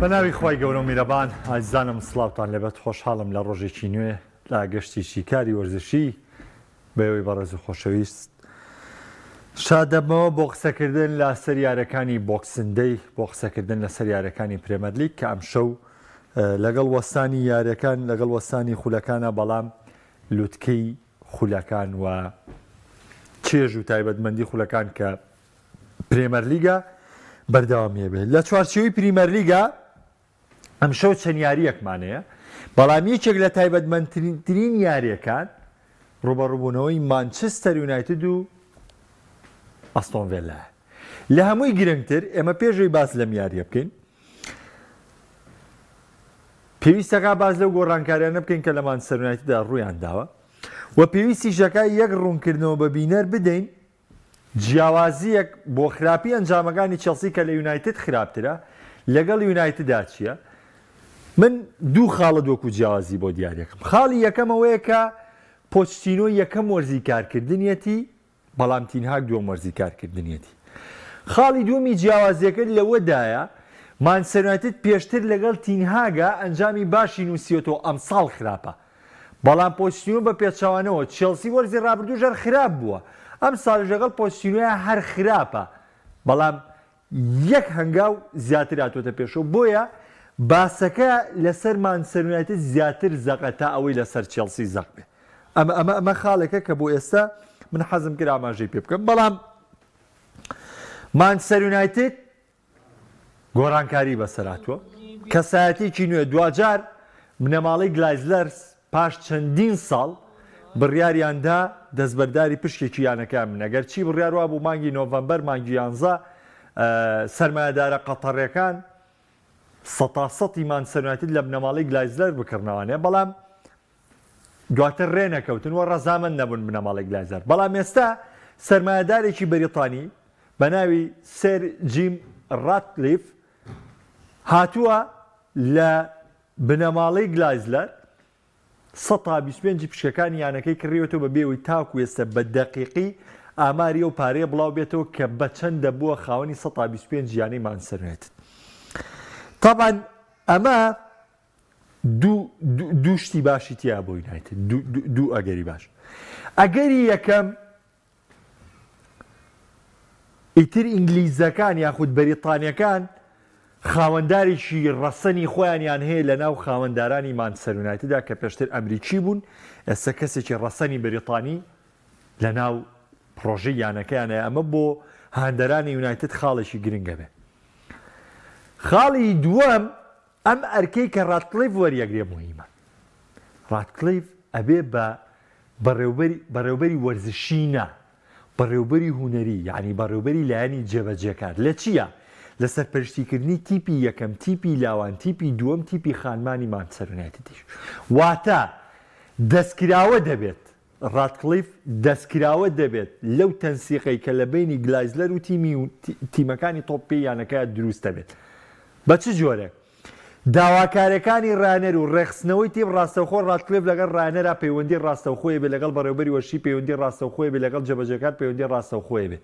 بەناوی خی گەورە و میرەبان ئازانم سلااوان لەبێت خۆشحاڵم لە ڕۆژێکی نوێ لا گەشتی شیکاری وەرزشی بەوەی بەڕێز و خۆشەویست شادەبمەوە بۆ قسەکردن لە سەریارەکانی بۆکسندەی بۆ قسەکردن لە سەریارەکانی پرێمەرلیگ کە ئەم شەو لەگەڵ وەستانی یاریەکان لەگەڵ وەستانی خولەکانە بەڵام لوتکەی خولەکان و چێژ و تایبەتمەندی خولەکان کە پرێمەرلیگە بەردەوامێ بێت لە چوارچێوەی پریمەرلیگە ئەم شەو چەند یاریەکمانەیە بەڵام یەکێک لە تایبەتمەندترین یاریەکان ڕوبەڕووبوونەوەی مانچستەر یونایتد و ئەستۆن ڤیلایە لە هەمووی گرنگتر ئێمە پێشەوەی باس لەم یاریە بکەین پێویستەکە باز لەو گۆڕانکاریانە بکەین کە لە مانچستەر یونایتددا ڕوویان داوە و پێویستی ژەکای یەک ڕوونکردنەوە بە بینەر بدەین جیاوازیەک بۆ خراپی ئەنجامەکانی چێلسی کە لە یونایتد خراپترە لەگەڵ یونایتددا چییە؟ من دوو خاڵە دۆکو جیاوازی بۆ دیارەکەم. خاڵی یەکەم ئەوەیە کە پۆچتینۆ یەکەم وەرزی کارکردنیەتی بەڵام تینهاگ دووەم وەرزی کارکردنیەتی. خاڵی دووەمی جیاوازیەکە لەوەدایە مانچستەر یونایتد پێشتر لەگەڵ تینهاگە ئەنجامی باشی نووسیەوە ئەمساڵ خراپە. بەڵام پۆچتینۆ بە پێچەوانەوە چێلسی وەرزی ڕابردوو ژەر خراپ بووە. ئەم ساڵ لەگەڵ پۆچتینۆیە هەر خراپە بەڵام یەک هەنگاو زیاتر هاتوۆتە پێشەوە بۆیە باسەکە لەسەر مانچستەر یونایتد زیاتر زەقە تا ئەوەی لەسەر چێلسی زەق بێ ئەمە خاڵێکە کە بۆ ئێستا من حەزم کرد ئاماژەی پێ بکەم بەڵام مانچستەر یونایتد گۆڕانکاری بەسەرهاتووە کەسایەتێکی نوێ دوجار بنەماڵەی گلایزلەرس پاش چەندین ساڵ بڕیاریاندا دەستبەرداری پشکێکی یانەکە من ئەگەر چی بڕیاروا بوو مانگی نۆڤەمبەر مانگی 11 سەرمایەدارە قەتەڕیەکان سەتاسەتی مانچستەر یونایتد لە بنەماڵەی گلایزلەر بکردنەوەیە بەڵام دواتر ڕێنەکەوتن و ڕەزامەند نەبوون بنەماڵەی گلایزلەر بەڵام ئێستا سەرمایەدارێکی بەریتانی بە ناوی سێر جیم ڕاتکلیف هاتووە لە بنەماڵەی گلایزلەر 125 پشکەکانی یانەکەی کڕیوەتەوە بە بێەوەی تاکو ئێستا بە دەقیقی ئاماری و پارەیە بڵاو بێتەوە کە بە چەند دەبووە خاوەنی 125 یانەی مانچستەر یونایتد. طبعا ئەمە دوو شتی باشی تیا بۆ یونایتد دوو ئەگەری باش. ئەگەری یەکەم ئیتر ئینگلیزەکان یاخود بەریتانیەکان خاوەندارێکی ڕەسەنی خۆیانیان هەیە لە ناو خاوەندارانی مانچستەر یونایتددا کە پێشتر ئەمریکی بوون ئێستا کەسێکی ڕەسەنی بەریتانی لە ناو پرۆژەی یانەکەیانە ئەمە بۆ هاندەرانی یونایتد خاڵێکی گرنگە بێ. خاڵی دووەم ئەم ئەرکەی کە ڕاتکلیف وەریەگرێ مهمە. ڕاتکلیف ئەبێ بە بەڕێوبەری وەرزشینە بەڕێوبەری هونەری یعنی بەڕێوبەری لایەنی جێبەجێکار لە چییە؟ لە سەرپەرشتیکردنی تیپی یەکەم تیپی لاوان تیپی دووەم تیپی خانمانی مانچستەر یونایتدیش واتە دەستکراوە دەبێت ڕاتکلیف دەستکراوە دەبێت لەو تەنسیقەی کە لە بینی گلایزلەر و تیمەکانی تۆپی یانەکە دروست دەبێت بە چ جۆرێک داواکارەکانی ڕانەر و ڕێخستنەوەی تیم ڕاستەوخۆ ڕاتکلیف لەگەڵ ڕانەرا پەیوەندی ڕاستەوخۆی بێ لەگەڵ بەڕێوبەری وەرشی پەیوەندی ڕاستەوخۆی بێ لەگەڵ جێبەجێکار پەیوەندی ڕاستەوخۆی بێ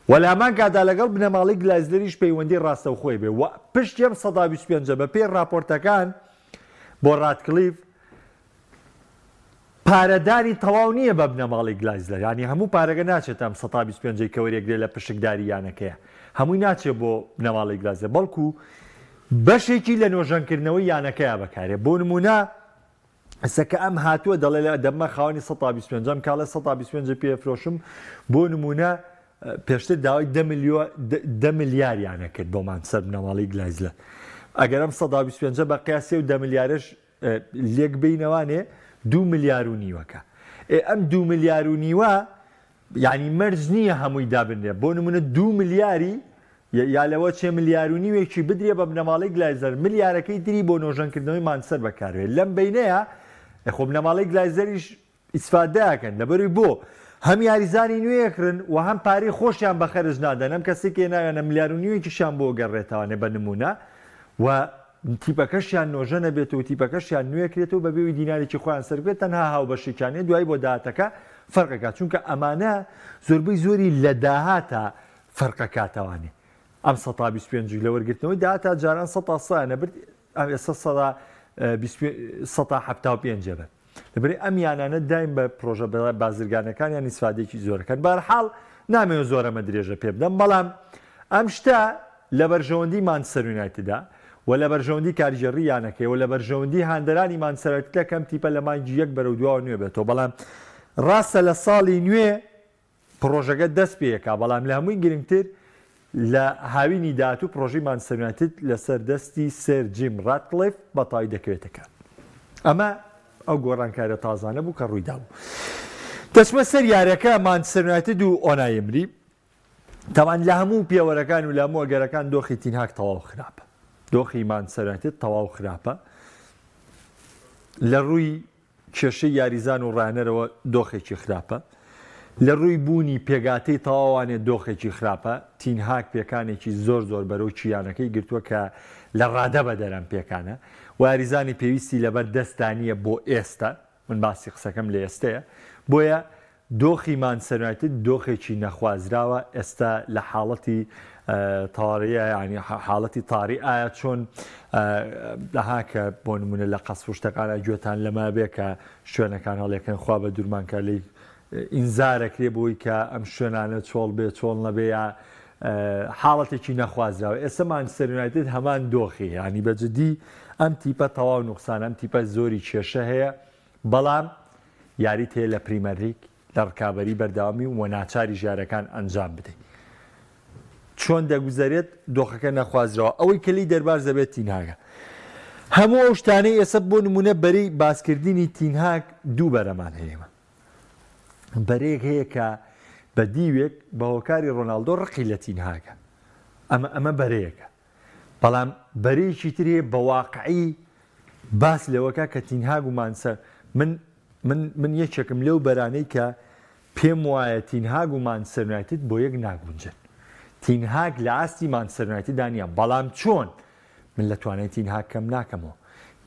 وەلامان کادا لەگەڵ بنەماڵی گلایزلەریش پەیوەندی ڕاستەوخۆی بێ پشت ئەم 125 بە پێی راپۆرتەکان بۆ ڕاتکلیف پارەدانی تەواو نییە بە بنەماڵی گلایزلەر ینی هەموو پارەگە ناچێت ئەم 125 کە وەریەگرێ لە پشکداری یانەکەیە هەمووی ناچێت بۆ بنەماڵی گلایزلەر بەڵکو بەشێکی لە نۆژەنکردنەوەی یانەکەیە بەکارێ بۆ نمونە ئەسەکە ئەم هاتووە دەڵێ لە دەمە خاوەنی 125 کاڵە 125 پێفرۆشم بۆ نمونە پێشتر داوای 10 ملیاریانە کرد بۆ مانچستەر بنەماڵی گلایزلەر ئەگەر ئەم 125 بە قیاسی و 10 ملیارش لێک بینەوانێ 2 ملیار و نیوەکە ئەم 2 ملیار و نیوە یعنی مەرج نییە هەمووی دابنێ بۆ نمونە 2 ملیاری یا لەوە 3 ملیار و نیوێکی بدرێ بە بنەماڵی گلایزلەر ملیارەکەی تری بۆ نۆژەنکردنەوەی مانچستەر بەکارێت لەم بینەیە خۆ بنەماڵی گلایزلەریش ئیسفادەکەن لەبەروی بۆ هەم یاریزانی نوێیەکردن و هەم پارەی خۆشیان بە خەرج نادەن ئەم کەسێکی ناوێنە ملیار و نیوێکیشیان بۆ گەڕێتەوانێ بە نمونە و تیپەکەشیان نۆژە نەبێتەوە تیپەکەشیان نوێکرێتەوە بە بێوی دینارێکی خۆیان سەربێت تەنها هاوبەشێکیانێ دوای بۆ داهاتەکە فەرقەکات چونکە ئەمانە زۆربەی زۆری لە داهاتە فەرقەکاتەوانێ ئەم 125 لە وەرگرتنەوەی داهاتە جاران 100 برد ئێستا 175 بێت لەبەر ئەم یانانە دایم بە پرۆژە بازرگانەکانیان ئیسفادێکی زۆرەکەن بەرحاڵ نامەوێت زۆرەمە درێژە پێ بدەم بەڵام ئەم شتە لە بەرژەوەندی مانچستەر یونایتددا و لە بەرژەوەندی کاریگەڕی یانەکەی و لە بەرژەوەندی هاندەرانی مانچستەر یونایتد کەم تیپە لە مانگی 1 بەرەو 2 نوێ بێتەوە بەڵام ڕاستە لە ساڵی نوێ پرۆژەکە دەست پێیەکا بەڵام لە هەمووی گرنگتر لە هاوینی داهاتوو پرۆژەی مانچستەر یونایتد لەسەر دەستی سەر جیم ڕاتکلیف بەتاوی دەکەوێتەکە ئەمە ئەو گۆڕانکارە تازانە بوو کە ڕوویدا بوو دەچمە سەر یاریەکە مانچستەر یونایتد و ئۆنای ئێمری تاوان لە هەموو پێوەرەکان و لە هەموو ئەگەرەکان دۆخی تینهاگ تەواو خراپە دۆخی مانچستەر یونایتد تەواو خراپە لە ڕووی کێشەی یاریزان و ڕانەرەوە دۆخێکی خراپە لە ڕووی بوونی پێگاتەی تەواوانێت دۆخێکی خراپە تینهاگ پێکانێکی زۆر بەرەو چیانەکەی گرتووە کە لە ڕادە بە دەرەم پێکانە و یاریزانی پێویستی لەبەر دەستانیە بۆ ئێستا من باسی قسەکەم لە ئێستەیە بۆیە دۆخی مانچستەر یونایتد دۆخێکی نەخوازراوە ئێستا لە حاڵەتی تاڕیە ینی حاڵەتی تاڕی ئایا چۆن دەهاکە بۆ نمونە لە قەسف و شتەکانە گوێتان لەما بێ کە شوێنەکان هەڵێکن خوا بە دوورمانکە لی ئینزارەکرێ بۆی کە ئەم شوێنانە چۆڵ بێ چۆڵ نەبێ یا حاڵەتێکی نەخوازراوە ئێستا مانچستەر یونایتد هەمان دۆخی ینی بەجددی ئەم تیپە تەواو نوقسان ئەم تیپە زۆری کێشە هەیە بەڵام یاریت هەیە لە پریمەر لیگ لە ڕکابەری بەردەوامی و ناچاری ژارەکان ئەنجام بدەیت چۆن دەگوزارێت دۆخەکە نەخوازراوە ئەوەی کەلی دەرباز دەبێت تینهاگە هەموو ئەو شتانەی ئێستا بۆ نمونە بەرەی باسکردنی تینهاگ دوو بەرەمان هەیەمە بەرێک هەیە کە بە دیوێک بە هۆکاری ڕۆناڵدۆ ڕقی لە تینهاگە ئەمە بەرەیەکە بەڵام بەرەیەکی تر هەیە بە واقعی باس لەوەکە کە تینهاگ و مانچستەر من یەکێکم لەو بەرانەی کە پێم وایە تینهاگ و مانچستەر یونایتد بۆ یەک ناگونجن تینهاگ لە ئاستی مانچستەر یونایتد دانیە بەڵام چۆن من لە توانای تینهاگ کەم ناکەمەوە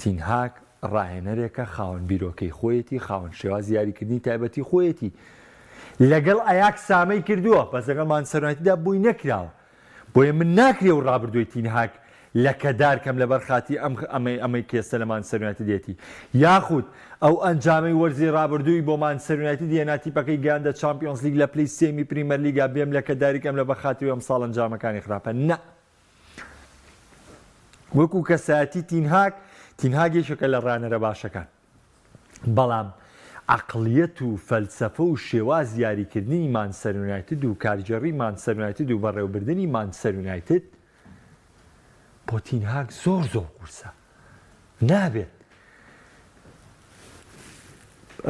تینهاگ ڕاهێنەرێکە خاوەن بیرۆکەی خۆیەتی خاوەن شێواز یاریکردنی تایبەتی خۆیەتی لەگەڵ ئەیاک سامەی کردووە بەس لەگەڵ مانچستەر یونایتددا بووی نەکراوە بۆیە من ناکرێ و ڕابردووی تینهاگ لە کەدار کەم لەبەر خاتی ئەمەی کێسە لە مانچستەر یونایتد دێتی یاخود ئەو ئەنجامەی وەرزی ڕابردووی بۆ مانچستەر یونایتد هێنا تیپەکەی گیاندە چامپیۆنز لیگ لە پلەی سێمی پریمەر لیگا بێم لە کەداری کەم لەبەر خاتی ئەم ساڵ ئەنجامەکانی خراپە نە وەکو کەسایەتی تینهاگ یەکێکە لە ڕانەرە باشەکان بەڵام عەقڵیەت و فەلسەفە و شێواز یاریکردنی مانچستەر یونایتد و کارگەڕی مانچستەر یونایتد و بەڕێوەبردننی مانچستەر یونایتد بۆ تینهاگ زۆر قورسە نابێت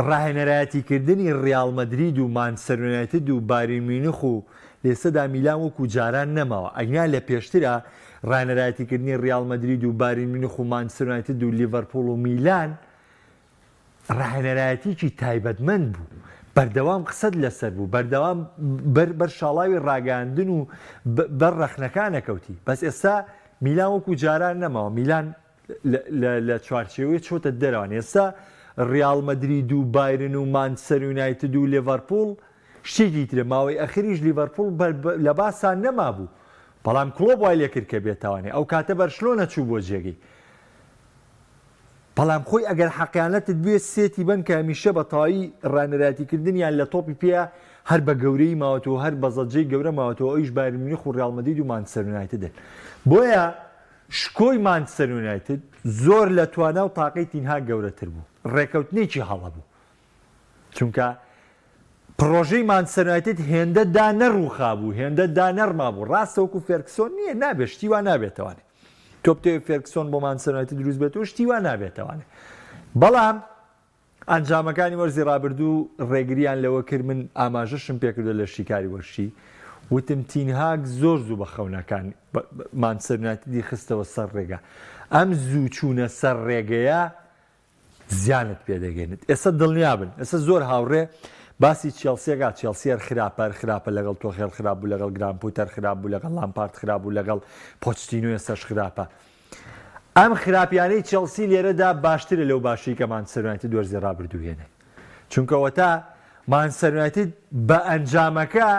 ڕاهێنەرایەتیکردنی ڕیال مەدرید و مانچستەر یونایتد و بایر میونخ و لێسەدا میلان وەکو جاران نەماوە ئەگنا لە پێشترە ڕاهێنەرایەتیکردنی ڕیال مەدرید و بایر میونخ و مانچستەر یونایتد و لیڤەرپوڵ و میلان ڕاهێنەرایەتیکی تایبەتمەند بوو بەردەوام قسەت لەسەر بوو بەردەوام بەر شاڵاوی ڕاگەاندن و بەر ڕەخنەکانە کەوتی بەس ئێستا میلان وەکو جاران نەماوە میلان لە چوارچێوەیە چۆتە دەرەوە ئێستا ڕیال مەدرید و بایرن و مانچستەر یونایتد و لیڤەرپوڵ شتێکی ترە ماوەی ئەخریش لیڤەرپوڵ لە باسان نەمابوو بەڵام کلۆب وای لێ کرد کە بێتوانێ ئەو کاتە بەرشلۆنە چوو بۆ جێگەی بەڵام خۆی ئەگەر حەقیانەتت بێ سێتی بن کە هەمیشە بەتەواوی ڕانەرایەتیکردنیان لە تۆپی پێە هەر بە گەورەی ماوەتەوە هەر بە زەجەی گەورە ماوەتەوە ئەویش بایر میونخ و ڕیال مەدرید و مانچستەر یونایتدن بۆیە شکۆی مانچستەر یونایتد زۆر لە توانا و تاقەی تینهاگ گەورەتر بوو ڕێکەوتنێکی هەڵە بوو چونکە پرۆژەی مانچستەر یونایتد هێندە دانەڕووخا بوو هێندە دانەڕما بوو ڕاستە وەکو فێرگسۆن نییە نابێت شتیوا نابێتەوانێ تۆ بتەوێ فێرگسۆن بۆ مانچستەر یونایتد دروست بێتەوە شتیوا نابێتەوانێ بەڵام ئەنجامەکانی وەرزی ڕابردوو ڕێگریان لەوە کرد من ئاماژەشم پێکردو لە شیکاری وەرشی وتم تینهاگ زۆر زوو بە خەونەکان مانچستەر یونایتدی خستەوە سەر ڕێگە ئەم زوو چوونە سەر ڕێگەیە زیانت پێدەگەێنێت ئێستا دڵنیابن ئێستا زۆر هاوڕێ باسی چێلسیەکە چێلسی خراپە لەگەڵ تۆخێل خراپ بوو لەگەڵ گران پوتەر خراپ بوو لەگەڵ لامپارد خراپ بوو لەگەڵ پۆچتینۆ ئێستاش خراپە ئەم خراپیانەی چێلسی لێرەدا باشترە لەو باشی کە مانچستەر یونایتد وەرزی ڕابردوو هێنێ چونکەوە تا مانچستەر یونایتد بە ئەنجامەکە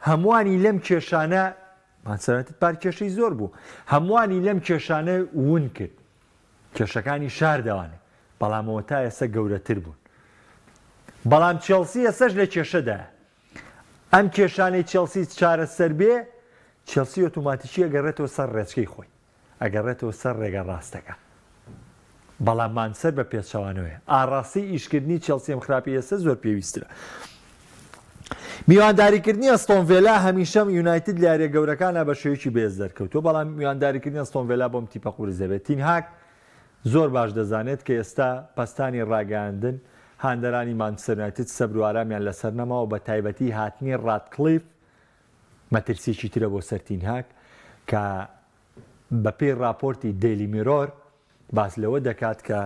هەمووانی لەم کێشانە مانچەسەر پار کێشەی زۆر بوو هەمووانی لەم کێشانە ون کرد کێشەکانی شاردەوانێ بەڵامەوە تا ئێستا گەورەتر بوون بەڵام چێلسی ئێسەش لە کێشەدایە ئەم کێشانەی چێلسی چارەسەر بێ چێلسی ئۆتۆماتیکی ئەگەڕێتەوە سەر ڕێچکەی خۆی ئەگەڕێتەوە سەر ڕێگە ڕاستەکە بەڵام مانچەسەر بە پێچەوانەوەیە ئاڕاستی ئیشکردنی چێلسی ئەم خراپی ئێستا زۆر پێویسترە میوانداریکردنی ئەستۆن ڤیلا هەمیشەم یونایتد لە یاریە گەورەکانە بە شێوەیەکی بێز دەرکەوتووە بەڵام میوانداریکردنی ئەستۆن ڤیلا بۆم تیپە قورس دەبێت تینهاک زۆر باش دەزانێت کە ئێستا پەستانی ڕاگەاندن هاندەرانی مانچستەر یونایتد سەبر و ئارامیان لەسەر نەماوە بە تایبەتی هاتنی ڕاتکلیف مەترسیێکی ترە بۆ سەر تینهاک کە بە پێی راپۆرتی دەیلی میرۆر باس لەوە دەکات کە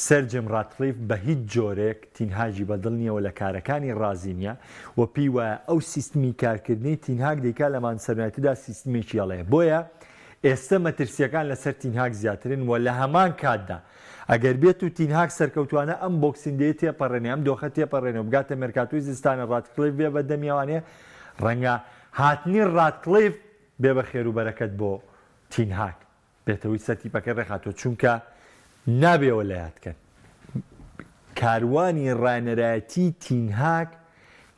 سەرجم ڕاتکلیف بە هیچ جۆرێک تینهاجی بەدڵ نییەوە لە کارەکانی ڕازی نییە و پێی وایە ئەو سیستمی کارکردنی تینهاک دەیکا لە مانچستەر یونایتددا سیستمێکی هەڵەیە بۆیە ئێستا مەترسیەکان لەسەر تینهاک زیاترن و لە هەمان کاتدا ئەگەر بێت و تینهاک سەرکەوتوانە ئەم بۆکسیندەیە تێپەڕێنێ ئەم دۆخە تێپەڕێنەوە بگاتە مێرکاتۆی زستانە ڕاتکلیف بێ بە دەمیێوانێ ڕەنگە هاتنی ڕاتکلیف بێ بە خێروبەرەکەت بۆ تینهاک بێتەوەی سەرتیپەکە ڕێخاتەوە چونکە نابێەوە لە یادکەن کاروانی ڕانەرایەتی تینهاک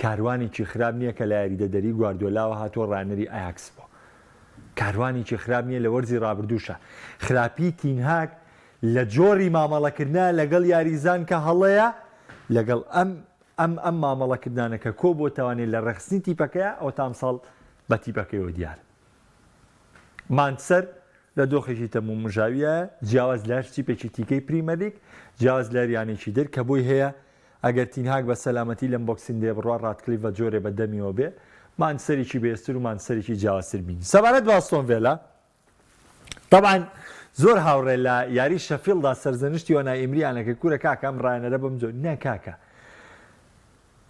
کاروانێکی خراپ نییە کە لە یاریدەدەری گواردیۆلاوە هاتووە ڕانەری ئایاکس بۆ کاروانێکی خراپ نییە لە وەرزی ڕابردووشە خراپی تینهاک لە جۆری مامەڵەکردە لەگەڵ یاریزان کە هەڵەیە لەگەڵ ئەم مامەڵەکردانە کە کۆ بۆ تەوانێت لە ڕێخستنی تیپەکەیە ئەو تام ساڵ بە تیپەکەیەوە دیار مانچستەر لە دۆخێکی تەموو مژاویە جیاواز لە تیپێکی تیکەی پریمەلیگ جیاواز لە یانێکی در کە بۆی هەیە ئەگەر تینهاک بە سەلامەتی لەم بۆکسیندێ بڕوا ڕاتکلیف بە جۆرێ بە دەمیەوە بێ مانچستەرێکی بێستر و مانچستەرێکی جیاوازتر بینی سەبارەت بە ئەستۆن ڤیلا طبعاً زۆر هاوڕێ لە یاری شەفیڵدا سەرزەنشتی وەنای ئیمریانەکە کوورە کاکە ئەم ڕایەنەرە بەم جۆر نەکاکە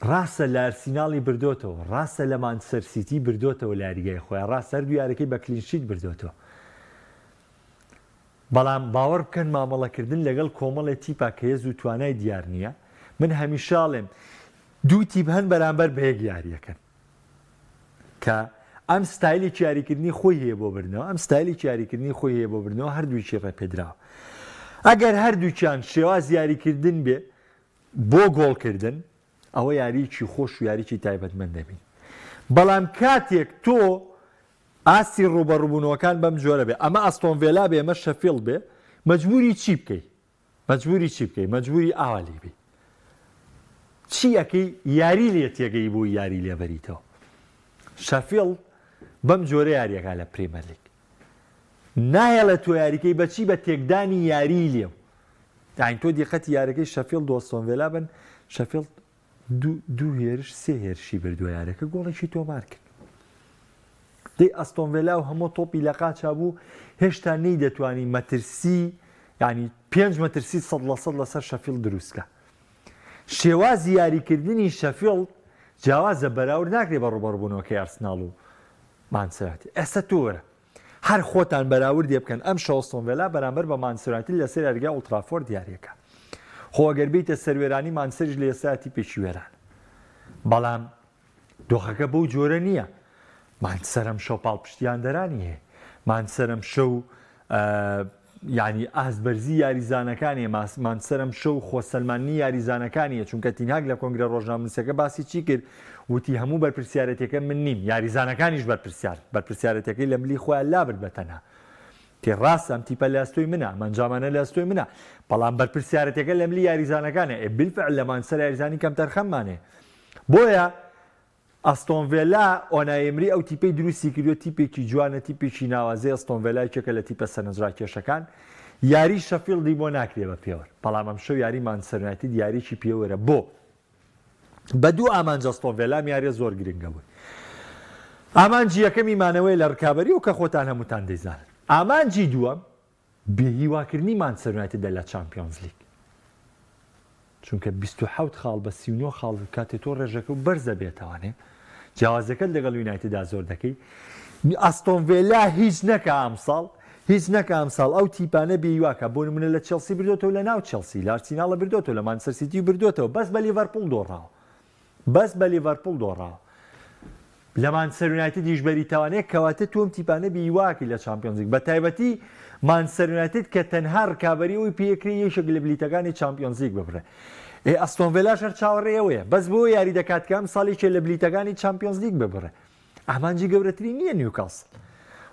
ڕاستە لە ئەرسیناڵی بردۆتەوە ڕاستە لە مانچستەر سیتی بردۆتەوە لە یاریگای خۆیان ڕاستە هەردوو یارەکەی بە کلینشیت بردۆتەوە بەڵام باوەڕ بکەن مامەڵەکردن لەگەڵ کۆمەڵی تیپا کە هێز و توانای دیار نییە من هەمیشاڵێم دوو تیپ هەن بەرامبەر بە یەک یاریەکەن کە ئەم ستایلی یاریکردنی خۆی هەیە بۆ برنەوە ئەم ستایلی یاریکردنی خۆی هەیە بۆ برنەوە هەردوویکی ڕێپێدراوە ئەگەر هەردووچیان شێواز یاریکردن بێ بۆ گۆڵکردن ئەوە یاریکی خۆش و یاریکی تایبەتمەند دەبین بەڵام کاتێک تۆ ئاسی ڕوبەڕووبوونەوەکان بەم جۆرە بێ ئەمە ئەستۆن ڤیلا بێ ئەمە شەفیڵ بێ مەجبوری چی بکەی مەجبوری ئاوالی بێ چی ئەەکەی یاری لێ تێگەی بوو یاری لێبەریتەوە شەفیڵ بەم جۆرە یاریەکە لە پرێمەرلیگ نایەڵە تۆ یاریکەی بەچی بە تێکدانی یاری لێو داین تۆ دیقەتی یارەکەی شەفیڵ دۆ ئەستۆن ڤیلا بن شەفیڵ دوو هێرش سێ هێرشی بردووە یارەکە گۆڵێکی تۆمار کرد دەی ئەستۆن ڤیلا و هەموو تۆپی لە قاچا بوو هێشتا نەی دەتوانی مەترسی ینی 5 مەترسی 100% لەسەر شەفیڵ دروستکە شێوازی یاریکردنی شەفیڵ جیاوازە بەراورد ناکرێت بە ڕوبەڕووبوونەوەکەی ئارسناڵ و مانچستەر ئێستا تۆرە هەر خۆتان بەراوردی بکەن ئەم شەو ئەستۆن ڤیلا بەرامبەر بە مانچستەر لەسەر یاریگای ئۆڵترافۆرد دیارەکە خۆ ئەگەر بیتە سەروێرانی مانچستەرش لە ئێستاتی پێشی وێران بەڵام دۆخەکە بەو جۆرە نییە مانچستەر ئەم شەو پاڵپشتیاندەرانی هەیە مانچستەر ئەم شەو ینی ئاسبەرزی یاریزانەکانی مانچستەر ئەم شەو خۆسەلمانی یاریزانەکانیە چونکە تینهاک لە کۆنگرە ڕۆژنامەنووسەکە باسی چی کرد وتی هەموو بەرپرسیارەتەکە من نیم یاریزانەکانیش بەرپرسیارەتەکەی لە ملی خۆیان لابرد بەتەنها تێ ڕاست ئەم تیپە لە ئەستۆی منە ئەمەنجامانە لە ئەستۆی منە بەڵام بەرپرسیارەتەکە لە ملی یاریزانەکانە بالفعل لە مانچستەر یاریزانی کەم تەرخەممانێ بۆیە ئەستۆن ڤیلا ئۆنایمری ئەو تیپەی دروستی کردووە تیپێکی جوانە تیپێکی ناوازەی ئەستۆن ڤیلایەکە لە تیپە سەرنجڕا کێشەکان یاری شەفیڵدی بۆ ناکرێ بە پێوەر بەڵام ئەم شەو یاری مانچستەر یونایتد یاریی پێوەرە بۆ بە دوو ئامانج ئەستۆن ڤیلا یاریە زۆر گرنگە بووی ئامانجی یەکەمی مانەوەی لە ڕکابەری و کە خۆتان هەمووتان دەیزانن ئامانجی دووەم بێهیواکردنی مانچستەر یونایتد لە چامپیۆنز لیگ چونکە 27 خاڵ بە 39 خاڵ کاتێ تۆ ڕێژەکە و بەرزە بێتەوانێ جیاوازەکەت لەگەڵ یونایتددا زۆر دەکەی ئەستۆن ڤیلا هیچ نەکە ئەمساڵ ئەو تیپانە بێهیواکە بۆ نمونە لە چێلسی بردوێتەوە لە ناو چێلسی لە ئارسیناڵە بردوێتەوە لە مانچستەر سیتی بردوێتەوە بەس بە لیڤەرپوڵ دۆڕاوە لە مانچستەر یونایتد دیژبەریتەوانەیە کەواتە تۆم تیپانە بیواکی لە چامپیۆنز لیگ بە تایبەتی مانچستەر یونایتد کە تەنها ڕکابەری ئەوی پێکری یەکێک لە بلیتەکانی چامپیۆنز لیگ ببڕێ ئەستۆن ڤیلا شەر چاوەڕێەوەیە بەس بۆ یاری دەکات کە ئەم ساڵێکێ لە بلیتەکانی چامپیۆنز لیگ ببڕێ ئامانجی گەورەتری نییە نیوکاسل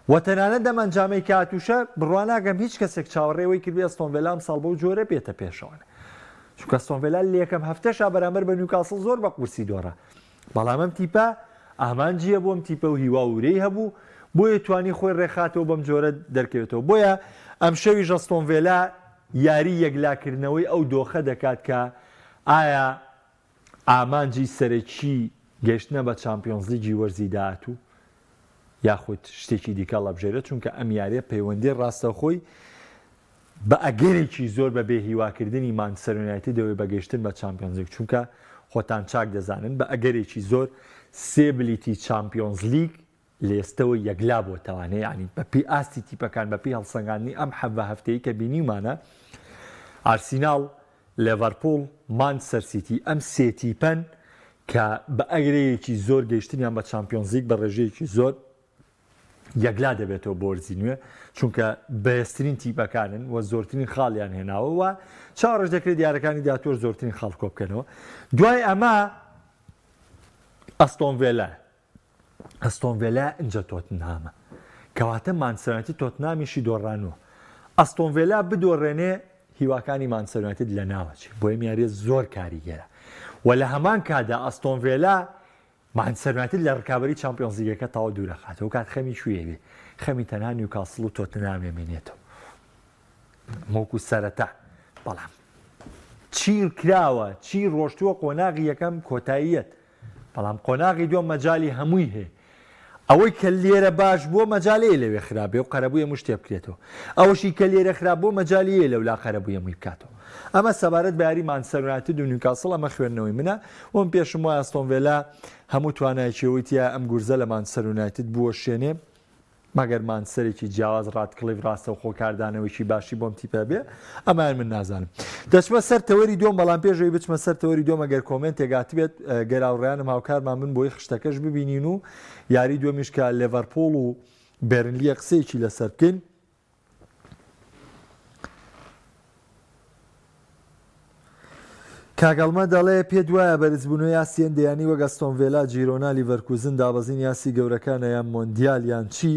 و تەنانەت دەمەنجامەی کاتوشە بڕواناگەم هیچ کەسێک چاوەڕێەوەی کردی ئەستۆن ڤیلا ئەم ساڵ بۆ جۆرە بێتە پێشەوەە چونکە ئەستۆن ڤیلا لە یەکەم هەفتەشا بەرامبەر بە نیوکاسل زۆر بە قورسی دۆڕە بەڵام ئەم تیپە ئامانجیە بۆم تیپە و هیواورەی هەبوو بۆیە توانی خۆی ڕێخاتەوە بەم جۆرە دەرکەوێتەوە بۆیە ئەم شەوی ئەستۆن ڤیلا یاری یەکلاکردنەوەی ئەو دۆخە دەکات کە ئایا ئامانجی سەرەکی گەشتنە بە چامپیۆنز لیگی وەرزی داهاتوو یاخود شتێکی دیکە لەبژێرە چونکە ئەم یاریە پەیوەندی ڕاستەخۆی بە ئەگەرێکی زۆر بە بێ هیواکردنی مانچستەر یونایتد دەوێت بە گەشتن بە چامپیۆنز لیگ چونکە خۆتان چاک دەزانن بە ئەگەرێکی زۆر سێ بلیتی چامپیۆنز لیگ لێستەوە یەکلا بۆ تەوانەیە ینی بەپی ئاستی تیپەکان بەپی هەڵسەنگاندنی ئەم حەڤە هەفتەیە کە بینیمانە ئارسیناڵ لێڤەرپۆڵ مانچستەر سیتی ئەم سێ تیپەن کە بە ئەگرەیەکی زۆر گەیشتنیان بە چامپیۆنز لیگ بە ڕێژەیەکی زۆر یەکلا دەبێتەوە بۆ وەرزی نوێ چونکە بەهێزترین تیپەکانن و زۆرترین خاڵیان هێناوە و چاڕژ دەکرێت دیارەکانی دااتۆر زۆرترین خاڵ کۆ بکەنەوە دوای ئەمە ئەستۆن ڤیلا ئەستۆن ڤیلا ئەنجە تۆتنهامە کەواتە مانچستەر یونایتد تۆتنهامیشی دۆڕانوە ئەستۆن ڤیلا بدۆڕێنێ هیواکانی مانچستەر یونایتد لە ناوەچێ بۆ ئەم یاریە زۆر کاریگەرە و لە هەمان کادا ئەستۆن ڤیلا مانچستەر یونایتد لە ڕکابەری چامپیۆنز لیگەکە تاوا دوورەخاتەوە کات خەمی کوێ بێ خەمی تەنها نیوکاسڵ و تۆتنهام مێنێتەوە مۆکو سەرەتا بەڵام چیر کراوە چی ڕۆشتووە قۆناغی یەکەم کۆتاییەت بەڵام قۆناغی دووەم مەجای هەمووی هەیە ئەوەی کە لێرە باش بووە مەجالەیە لەوێ خراپێ و قەرەبووی هەموو شتێ بکرێتەوە ئەوەشی کە لێرە خراپ بووە مەجالیە لەولا قەرەبووی هەمووی بکاتەوە ئەمە سەبارەت بە یاری مانچستەر یونایتد و نیوکاسڵ ئەمە خوێندنەوەی منە وەم پێشم وایە ئەستۆن ڤیلا هەموو توانایەکیەوەی تیا ئەم گورزە لە مانچستەر یونایتد بووە شوێنێ مەگەر مانچستەرێکی جیاواز ڕاتکڵیف ڕاستە و خۆکاردانەوەیکی باشی بۆم تیپە بێ ئەمان من نازانم دەچمە سەر تەوەری دۆم بەڵام پێشەوەی بچمە سەر تەوەری دۆم ئەگەر کۆمنت تێگاتی بێت گەراوڕیانم هاوکارمان من بۆی خشتەکەش ببینین و یاری دووەمیش کە لێڤەرپۆڵ و بێرنلیە قسەیەکی لەسەر بکەین کاگەڵمە دەڵێ پێ دوایە بەرزبوونەوە یاسیێن دەیانی وەک ئەستۆن ڤیلا جیرۆنا لیڤەرکوزن دابەزین یاسی گەورەکانە یان مۆندیال یان چی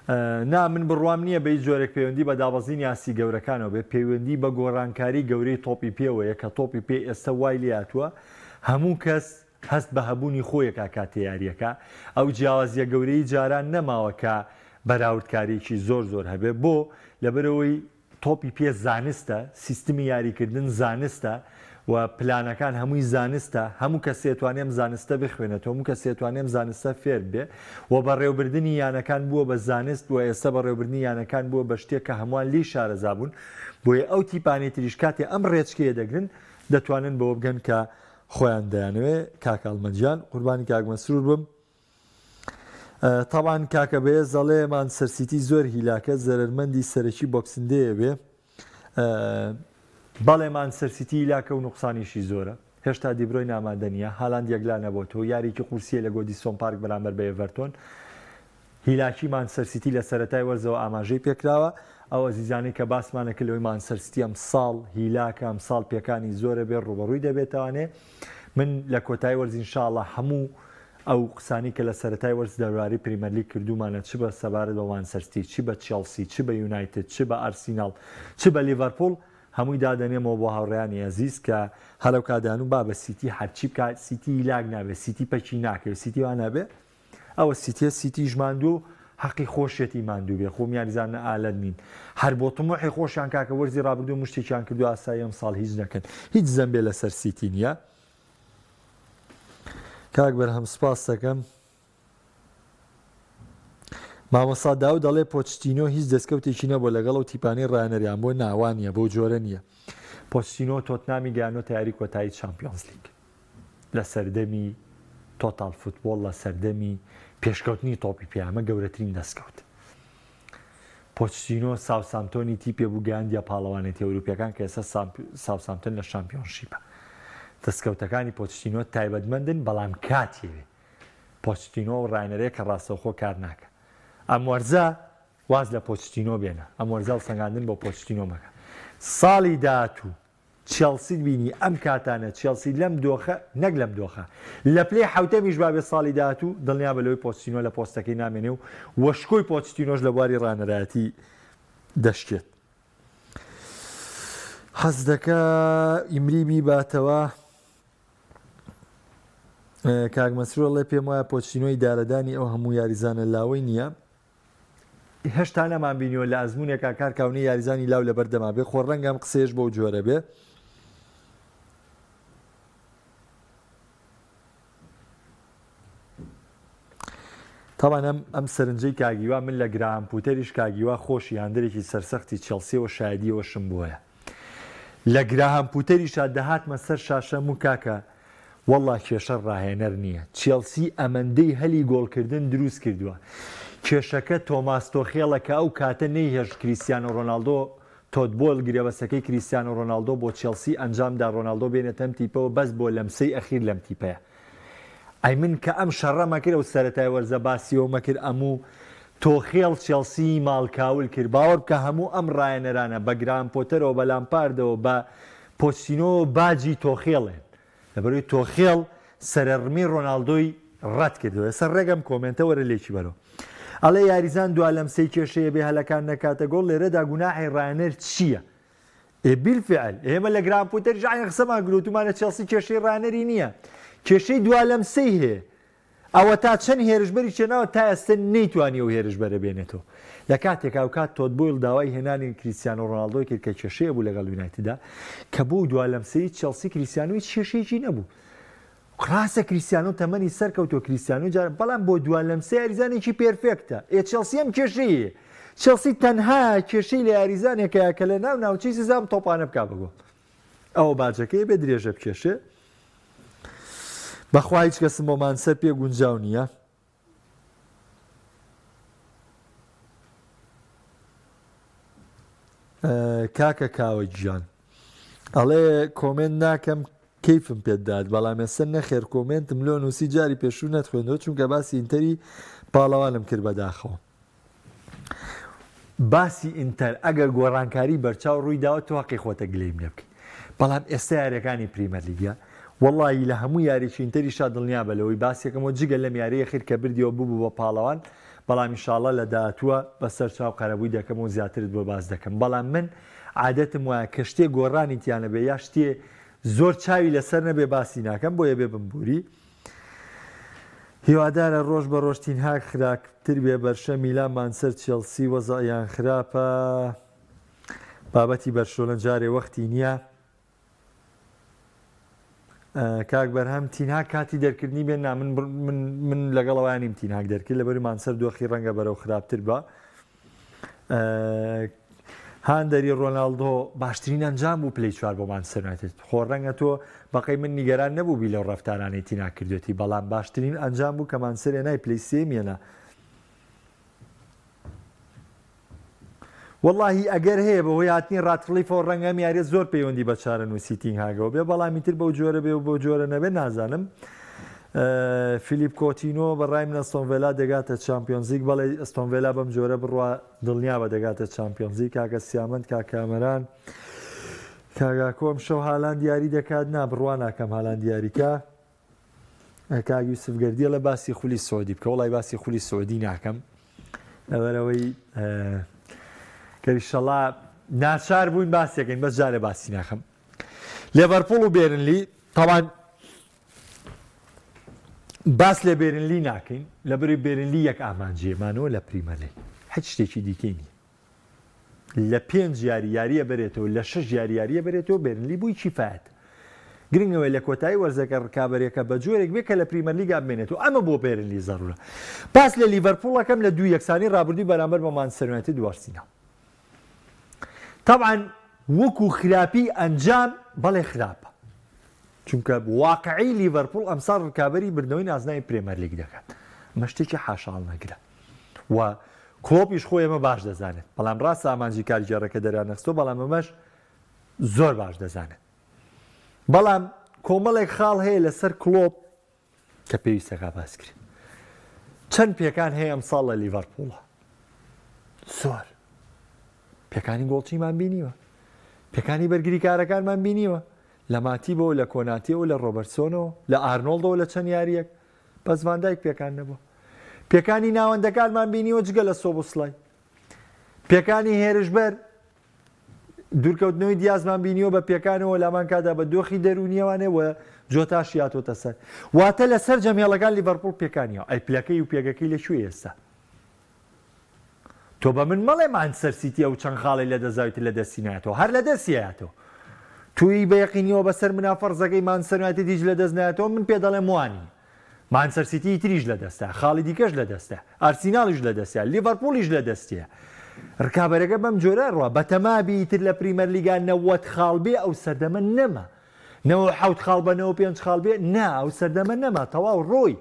نا من بڕوام نییە بە هیچ جۆرێک پەیوەندی بە دابەزین یاسی گەورەکانەوە بێ پەیوەندی بە گۆڕانکاری گەورەی تۆپی پێوەیە کە تۆپی پێ ئێستا وای لێهاتووە هەموو کەس هەست بە هەبوونی خۆیەکە کاتێ یاریەکە ئەو جیاوازیە گەورەی جاران نەماوە کە بەراوردکاریی زۆر زۆر هەبێ بۆ لەبەرەوەی تۆپی پێ زانستە سیستمی یاریکردن زانستە و پلانەکان هەمووی زانستە هەموو کە سێتوانێم زانستە بخوێنێتەوە هەموو کە سێتوانێم زانستە فێر بێ و بەڕێوەبردننی یانەکان بووە بە زانست و ئێستا بەڕێوەبردننی یانەکان بووە بە شتێک کە هەمووان لی شارەزا بوون بۆیە ئەو تیپانێ تریش کاتێ ئەم ڕێچکەیە دەگرن دەتوانن بەوە بگەن کە خۆیان دەیانوێ کاکاڵمەجیان قوربانی کاکمەسرور بم تاوان کاکە بەیە زەڵێ مانچستەر سیتی زۆر هیلاکە زەرمەندی سەرەکی بۆکسندەیە بێ بەڵێ مانچستەر سیتی هیلاکە و نوقسانیشی زۆرە هێشتا دیبرۆی نامادە نیە هالاند یەکلا نەبووەوە یاریکی قورسیە لە گۆدیسۆن پارک بەرامبەر بە ئێڤەرتۆن هیلاکی مانچستەر سیتی لە سەرەتای وەرزەوە ئاماژەی پێکراوە ئەو ئەزیزانەی کە باسمانەکە لەوەی مانچستەر سیتی ئەم ساڵ هیلاکە ئەم ساڵ پێکانی زۆرە بێ ڕوبەڕووی دەبێتوانێ من لە کۆتای وەرز ئینشاڵڵا هەموو ئەو قسانی کە لە سەرەتای وەرز دەواری پریمەرلیگ کردومانە چ بە سەبارەت بە مانچستەر سیتی چ بە چێڵسی چ بە یونایتد چ بە ئارسیناڵ چ بە لیڤەرپۆڵ هەمووی دادەنێمەوە بۆ هاوڕێیانی ئەزیز کە هەلو کادان و با بە سیتی هەرچی بکات سیتی لاگ نابێت سیتی پەچی ناکەوێت سیتی وان نابێ ئەوە سیتیە سیتی ژماندوو حەقی خۆشێتی ماندوو بێ خۆ میاریزانە ئالەت نین هەر بۆ تمۆحی خۆشیان کاکە وەرزی ڕابردوو مشتێکیان کردو ئاسایی ئەم ساڵ هیچ نەکەن هیچ زەمبێ لەسەر سیتی نییە کاک بەرهەم سپاس دەکەم مامۆستا داود دەڵێ پۆچتینۆ هیچ دەستکەوتێکی نەبوو لەگەڵ و تیپانەی ڕایەنەریان بۆ ناوانیە بۆ جۆرە نییە پۆچتینۆ تۆتنامی گەیانۆ تیاری کۆتایی چامپیۆنز لیگ لە سەردەمی تۆتال فوتبۆڵ لە سەردەمی پێشکەوتنی تۆپی پیامە گەورەترین دەستکەوت پۆچتینۆ ساوسامتۆنی تی پێ بوو گەیاندیە پاڵەوانێتی ئەوروپیەکان کە ئێستا ساوسامتۆن لە شامپیۆنشیپە دەستکەوتەکانی پۆچتینۆ تایبەتمەندن بەڵام کاتێوێ پۆچتینۆ و ڕایەنەرەیە کە ڕاستەوخۆ کار ناکە. ئەم وەرزە واز لە پۆچتینۆ بێنە، ئەم وەرزە و سەنگاندن بۆ پۆچتینۆ مەکە. ساڵی داهاتوو چێلسی بینی ئەم کاتانە چێلسی لەم دۆخە نەک لەم دۆخە لە پلەی حوتەمیش بابێ ساڵی داهاتوو دڵنیا بە لەوەی پۆچتینۆ لە پۆستەکەی نامێنێ و وەشکۆی پۆچتینۆش لە بواری ڕانەرایەتی دەشکێت. حەز دەکا ئیمریبی باتەوە کاک مەسرۆڵێ پێم وایە پۆچتینۆی دارەدانی ئەو هەموو یاریزانە لاوەی نییە. هێشتا نەمان بینیوە لە ئەزمونێکا کار کاونی یاریزانی لاو لە بەردەما بێ خۆ ڕەنگەم قسێش بەو جۆرە بێ. تاوان ئەم سەرنجەی کاگیوا من لە گراهەمپوتەریش کاگیوا خۆشی هاندێکی سەرسەختی چێلسیەوە شایدیەوەشم بووە. لە گراهەمپوتەریشا دەهاتمە سەر شاشەم و کاکە وەڵا کێشە ڕاهێنەر نییە. چێلسی ئەمەندەی هەلی گۆڵکردن دروست کردووە. کێشەکە تۆماس تۆخێڵە کە ئەو کاتە نەیهێشت کریستیانۆ ڕۆناڵدۆ تۆتبۆل گرێبەسەکەی کریستیانۆ ڕۆناڵدۆ بۆ چێلسی ئەنجامدا ڕۆناڵدۆ بێنێتە ئەم تیپەوە بەس بۆ لەمسەی ئەخیر لەم تیپەیە. ئەی من کە ئەم شەڕە مەکرد و سەرەتای وەرزە باسیەوە مەکرد ئەموو تۆخێڵ چێلسی ماڵکاول کرد باوەڕ بکە هەموو ئەم ڕایەنەرانە بە گرانپۆتەرەوە بە لامپاردەوە بە پۆچتینۆ باجی تۆخێڵێن لەبەرەوەی تۆخێڵ سەرەڕمی ڕۆناڵدۆی ڕەت کردەوە. سەر ڕێگەم کۆمنتە وەرە لێکی بەرەوە ئەڵێ یاریزان دوا لەمسەی کێشەیە بێ هەلەکان نەکاتە گۆڵ لێرەدا گوناحی ڕایەنەر چییە؟ بالفعل ئێمە لە گرانپۆتەر ژعین قسەمان گرتومانە چێلسی کێشەی ڕایەنەری نییە، کێشەی دوا لەمسەی هەیە. ئەوە تا چەند هێرشبەری چێناوە تا ئێستا نەیتوانی و هێرشبەرە بێنێتەوە. لە کاتێکا و کات تۆتبۆیل داوای هێنانی کریستیانۆ ڕۆناڵدۆی کرد کە کێشەیە بوو لەگەڵ یونایتددا کە بوو دوا لەمسەی چێلسی کریستیانۆی کێشەیەکی نەبوو. ڕاستە کریستیانۆ تەمەنی سەرکەوتۆ کریستیانۆ جار بەڵام بۆ دوا لەمسەی یاریزانێکی پێرفێکتە. چێلسی ئەم کێشەیە چێلسی تەنها کێشەی لە یاریزانێکە کە لە ناو ناوچەی سزام تۆپانە بکا بگۆ ئەوە باجەکەی بێ درێژە بکێشێ. بەخوا هیچ کەسم بۆمان سەر پێ گونجاو نییە. کاکە کاوە گیان ئەڵێ کۆمنت ناکەم کەیفم پێداد بەڵام ێستا نەخێر کۆمنتم لۆ نووسی جاری پێشوو نەتخوێنەوە چونکە باسی ئینتەری پاڵەوانم کرد بەداخەوە. باسی ئینتەر ئەگەر گۆڕانکاری بەرچاو ڕووی داوە تۆقی خۆتە گلەیم لێ بکەیت بەڵام ئێستا یاریەکانی پریمەر لیگە وەڵی لە هەموو یاریی ئینتەریشا دڵنیا بەلەوەی باسێکەمەوە جگە لەم یاریە خیر کە بردیەوە بوو بە پاڵەوان بەڵام ئینشاڵڵا لە داهاتووە بەسەر چاو قەرەبووی دەکەم و زیاترت بۆ باز دەکەم. بەڵام من عادەتم وایە کە شتێ گۆڕانی تیانە بێ یا شتێ زۆر چاوی لەسەر نەبێ باسی ناکەم بۆیە بێ بمبووری. هیوادارە ڕۆژ بە ڕۆژتین هاک خراپتر بێ بەرشە میلانمان سەر چێلسی وەزایان خراپە بابەتی بەرشۆلە جارێ وەختی نییە. کاک بەرهەم تینها کاتی دەرکردنی بێننا من لەگەڵەوەیانیم تینهاک دەرکرد لەبەری مانسەر دۆخی ڕەنگە بەرەو خراپتر بە. هاندەری ڕۆناڵدۆ باشترین ئەنجام بوو پلەی چوار بۆ مانچستەر یونایتد. خۆ ڕەنگە تۆ بەقەی من نیگەران نەبوو بی لەو ڕەفتارانەی تینا کردوێتی بەڵام باشترین ئەنجام بوو کە مانچستەر هێنای پلەی سێم هێنا. وەڵاهی ئەگەر هەیە بەهۆی هاتنی ڕاتکلیفەوە ڕەنگە یاریە زۆر پەیوەندی بە چارە نووسی تینهاگەوە بێ بەڵامی تر بەو جۆرە بێ و بۆ جۆرە نەبێ نازانم. فیلیپ کۆتینۆ بەڕای من ئەستۆنڤێلا دەگاتە چامپیۆنزیک بەڵێ ئەستۆنڤێلا بەم جۆرە بڕوا دڵنیا بە دەگاتە چامپیۆنزیک. کاکە سیامەند کاکامەران کاگاکۆم شەو هالاند دیاری دەکات نا بڕوا ناکەم هالاند دیاریکە. کاک یوسف گەردیە لە باسی خولی سعودی بکە وڵای باسی خولی سعودی ناکەم لەبەرەوەی کەریشەڵا ناچار بووین باسیەکەین بەس جارێ باسی ناکەم. لێڤەرپوڵ و بێرنلی تاوان باس لە بێرنلی ناکەین لەبەری بێرنلی یەک ئامانجیێمانەوە لە پریمەرلیگ هیچ شتێکی دیکەی نیە. لە 5 یاریە بێتەوە لە 6 یاریە بێتەوە بێرنلی بووی کیفایەت گرنگەوەی لە کۆتایی وەرزەکە ڕکابەرێکە بە جۆرێک بێ کە لە پریمەرلیگا بمێنێتەوە ئەمە بۆ بێرنلی زەڕورە. باس لە لیڤەرپوڵەکەم لە 2-1 ڕابردووی بەرامبەر بە مانچستەر یونایتد دوارسینە. طبعا وەکو خراپی ئەنجام بەڵێ خراپە چونکە واقعی لیڤەرپوڵ ئەمساڵ ڕکابەری بردنەوەی نازناوی پرێمەر لیگ دەکات ئەمە شتێکی حاشاڵ نەگرە و کلۆپیش خۆی ئەمە باش دەزانێت بەڵام ڕاستە ئامانجی کاریگەڕەکە دەرانەخستۆ بەڵام ئەمەش زۆر باش دەزانێت. بەڵام کۆمەڵێک خاڵ هەیە لەسەر کلۆپ کە پێویستەکە باسکرێت چەند پێکان هەیە ئەم ساڵ لە لیڤەرپوڵە زۆر پێکانی گۆڵچیمان بینیوە پێکانی بەرگریکارەکانمان بینیوە لە ماتیبەوە لە کۆناتیەوە لە ڕۆبەرتسۆنەوە لە ئارنۆڵدەوە لە چەند یاریەک بەس ڤان دایک پێکان نەبووە پێکانی ناوەندەکانمان بینیوە جگە لە سۆبوسڵای پێکانی هێرشبەر دوورکەوتنەوەی دیازمان بینیوە بە پێکانەوە لامان کادا بە دۆخی دەرونیەوانێ و جۆتاش یاتۆتە سەر واتە لەسەر جەمیێڵەکان لیڤەرپوڵ پێکانیەوە ئەی پلەکەی و پێگەکەی لەکوێ ئێستا تۆ بە من مەڵێ مانچستەر سیتیە و چەند خاڵی لە دەزاویت لە دەستی نایەتەوە هەر لە دەستیایەتەوە توی بە یەقینیەوە بەسەر منافەرزەکەی مانچستەر یونایتد هیچ لە دەست نایەتەوە من پێ دەڵێم وانی مانچستەر سیتی تریش لە دەستە خاڵی دیکەش لە دەستە ئارسیناڵیش لە دەستە لیڤەرپوڵیش لە دەستیە ڕکابەرەکە بەم جۆرە ڕوە بە تەمابی تر لە پریمەر لیگا 90 خاڵ بێ ئەو سەردەمە نەما 97 خاڵ بە 95 خاڵ بێ نا ئەو سەردەمە نەما تەواو ڕۆی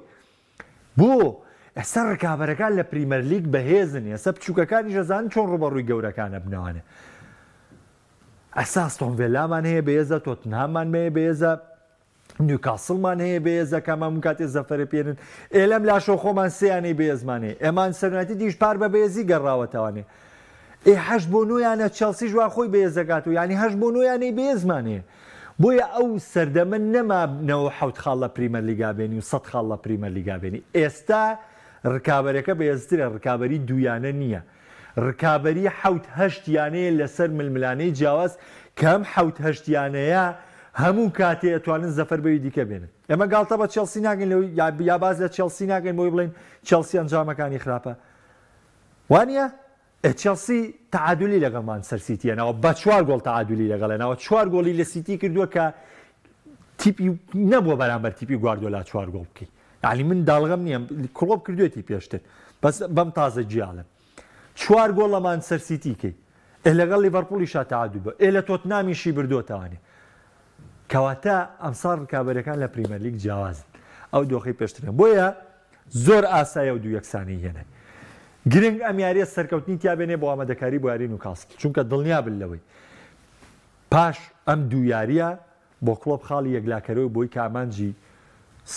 بۆ ئێستا ڕکابەرەکان لە پریمەر لیگ بەهێزن ئێستا بچووکەکانی ژەزان چۆن ڕوبەڕووی گەورەکانە بنەوانێ ئەستا ئەستۆن ڤیلامان هەیە بەهێزە تۆتنهاممان هەیە بەهێزە نیوکاسڵمان هەیە بەهێزە کەمان کاتێ زەفەرە پێرن ئێلەم لاشۆ خۆمان سێیانەی بەهێزمانێ ئێمان سەرنەتی دیش پار بە بەهێزی گەڕاوەتەوانێ ئێ 8 بۆ 9یانە چەلسی ژوا خۆی بەهێزەکات و ینی 8 بۆ 9یانەی بەهێزمانێ بۆیە ئەو سەردەمە نەمانەوە 7 خاڵ لە پریمەر لیگا بێنی و 100 خاڵ لە پریمەر لیگا بێنی ئێستا ڕکابەرەکە بەهێزترە ڕکابەری دوویانە نییە ڕکابەری 7 یانەیە لەسەر ململانەی جیاواز کەم 7 هەموو کاتێ ئەتوانن زەفەر بەوی دیکە بێنن ئێمە گاڵتە بە چێلسی ناگەین یا باز لە چێلسی ناگەین بۆی بڵین چێلسی ئەنجامەکانی خراپە وانە چێلسی تعادولی لەگەڵ مانچستەر سیتیەنەوە بە 4 گۆڵ تعادولی لەگەڵێنەوە 4 گۆڵی لە سیتی کردووە کە تیپی نەبووە بەرامبەر تیپی گواردیۆلا 4 گۆڵ بکەی یعنی من داڵغەم نییە کڵۆب کردوێتی پێشتر بەس بەم تازە جیاڵم 4 گۆڵ لە مانچستەر سیتی کەی لەگەڵ لیڤەرپوڵیشا تعادوو بە لە تۆتنامیشی بردووەتەوانێ کەواتە ئەمساڵ ڕکابەرەکان لە پریمەر لیگ جیاوازن ئەو دۆخی پێشترن بۆیە زۆر ئاسایە و دوو یەکسانی هێنە گرنگ ئەم یاریە سەرکەوتنی تیابێنێ بۆ ئامادەکاری بۆ یاری نیوکاسڵ چونکە دڵنیا بن لەوەی پاش ئەم دوو یاریە بۆ کڵۆب خاڵی یەکلاکەرەوەی بۆی کامانجی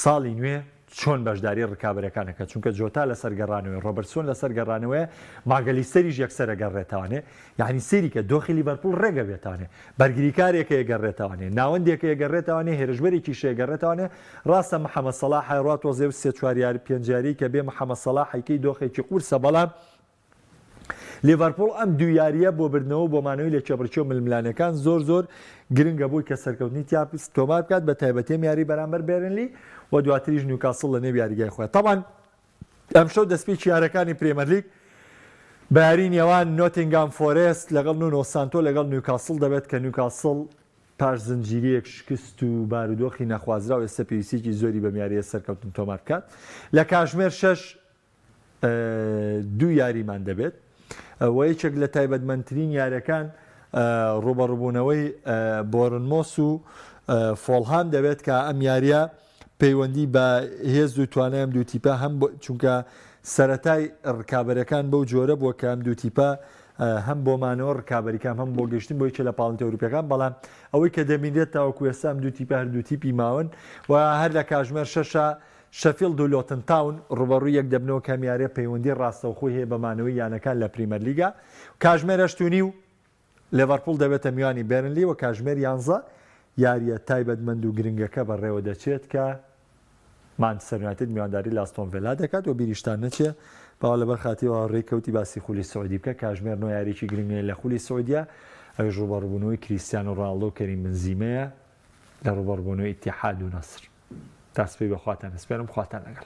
ساڵی نوێ چۆن بەشداری ڕکابەرەکانەکە چونکە جۆتا لە سەرگەڕانەوەی ڕۆبەرتسۆن لە سەرگەڕانەوەی ماگەلیستەریش یەکسەرە گەڕێتوانێ یعنی سێری کە دۆخی لیڤەرپوڵ ڕێگە بێتوانێ بەرگریکارێکە یەگەڕێتوانێ ناوەندێکە یەگەڕێتوانێ هێرشبەرێکی شێگەڕێتوانێ ڕاستە محەممەد سەلاح هەروە تۆزێ و 3-4 پێنجاری کە بێ محەممەد سەلاحیکەی دۆخێکی قورسە بەڵام لیڤەرپوڵ ئەم دوو یاریە بۆ بردنەوە بۆمانەوەی لە چێبڕچۆ ململانەکان زۆر گرنگە بووی کە سەرکەوتنی تیاپیس تۆمار بکات بە تایبەتێم یاری بەرامبەر بێرنلی و دواتریش نیوکاسڵ لە نێو یاریگای خۆی تەمان ئەمشەو دەستپێکی یارەکانی پرێمەر لیگ بە یاری نێوان نۆتینگام فۆرست لەگەڵ نونۆ سانتۆ لەگەڵ نیوکاسڵ دەبێت کە نیوکاسڵ پاش زنجیرەیەک شکست و بارودۆخی نەخوازرا و ئێستا پێویستێکی زۆری بەم یاریە سەرکەوتن تۆمار بکات لە کاتژمێر 6 دوو یاریمان دەبێت و یەکێک لە تایبەتمەندترین یاریەکان ڕوبەڕووبوونەوەی بۆرنمۆس و فۆڵهام دەبێت کە ئەم یاریە پەیوەندی بە هێز و توانای ئەم دوو تیپە هەم چونکە سەرەتای ڕکابەرەکان بەو جۆرە بووە کە ئەم دوو تیپە هەم بۆمانەوە ڕکابەریکان هەم بۆ گەشتن بۆ یەکێ لە پاڵنتە ئەوروپیەکان بەڵام ئەوەی کە دەمینێت تاوەکو ئێستا ئەم دوو تیپە هەردوو تیپی ماون و هەر لە کاتژمێر 6 شەفیلد و لۆتن تاون ڕوبەڕووی یەک دەبنەوە کەم یاریە پەیوەندی ڕاستەوخۆی هەیە بەمانەوەی یانەکان لە پریمەر لیگا کاتژمێر 8:30 لیڤەرپوڵ دەبێتە میوانی بێرنلی و کاتژمێر 11 یاریە تایبەتمەند و گرنگەکە بەڕێوە دەچێت کە مانچستەر یونایتد میوانداری لە ئەستۆن ڤیلا دەکات و بیریشتان نەچێ باوە لەبەر خاتیەوە ڕێکەوتی باسی خولی سعودی بکە کاتژمێر 9 یاریی گرنگە لە خولی سعودیا ئەویش ڕوبەڕووبوونەوەی کریستیانۆ ڕۆناڵدۆ و کەریم بنزیمەیە لە ڕوبەڕووبوونەوەی ئیتیحاد و نەسر دەستپێی بەخواتان ئەسپێرم خواتان لەگەڵ